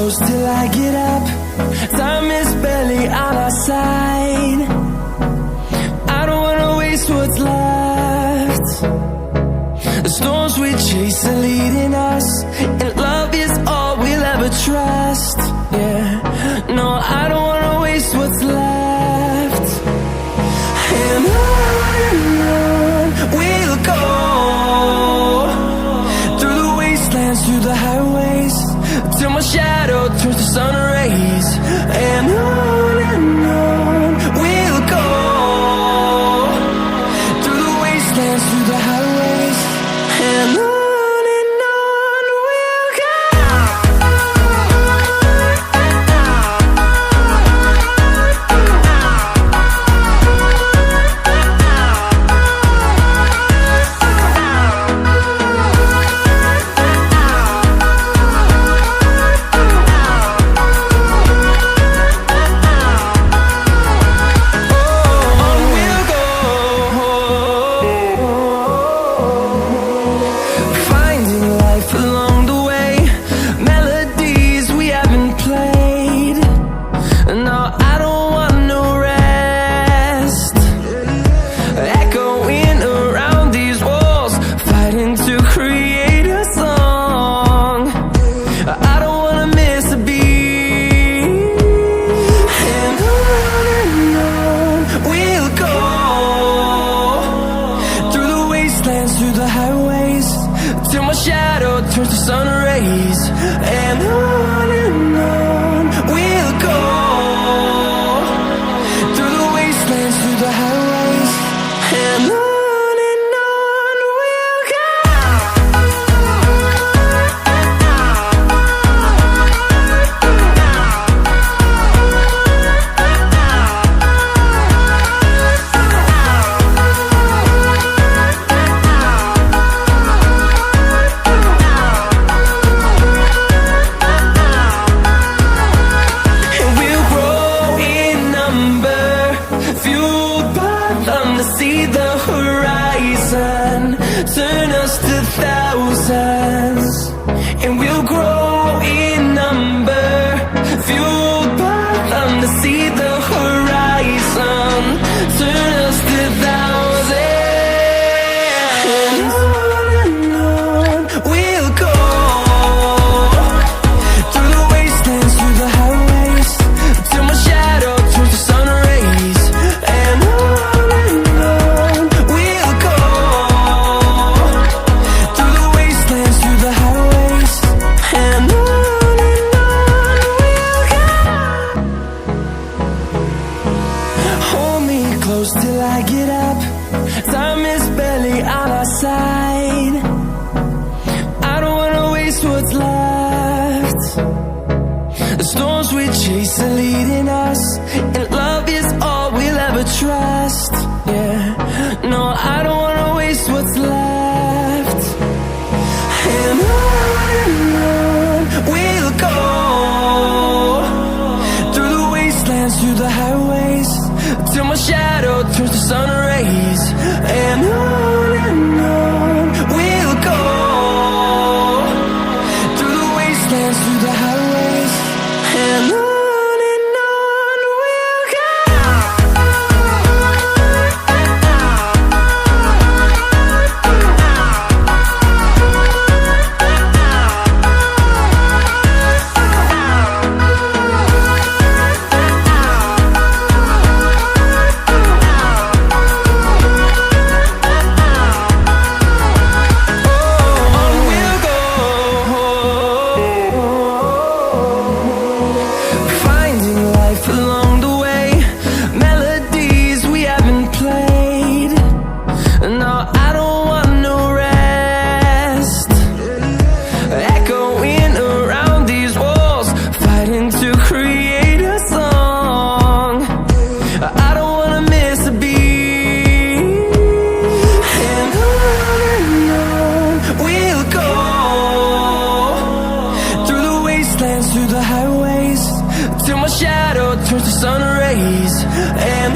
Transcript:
close till I get up. Time is barely on our side. I don't wanna waste what's left. The storms we chase are leading us, and love is all we'll ever trust. Yeah, no, I don't wanna waste what's left. And on we'll go, through the wastelands, through the highways, till my shadow turns to sun rays. And on we'll go, through the wastelands, through the highways, and on we'll go. Through the highways, till my shadow turns to sun rays. And on we'll go, through the wastelands, through the highways, and on we'll go. See the horizon, turn us to thousands, and we'll grow in number, fueled by them. To see the horizon, turn us to thousands, and on we'll go, through the wastelands, through the highways, till my shadow turns to sun rays. And close till I get up. Time is barely on our side. I don't wanna waste what's left. The storms we chase are leading us, and love is all we'll ever trust. Yeah, no, I don't wanna waste what's left. And on we'll go, through the wastelands, through the highways, till my shadow turns to sun rays. And on we'll go, through the wastelands, through the highways, and on we'll go. Through the highways, till my shadow turns to sun rays. And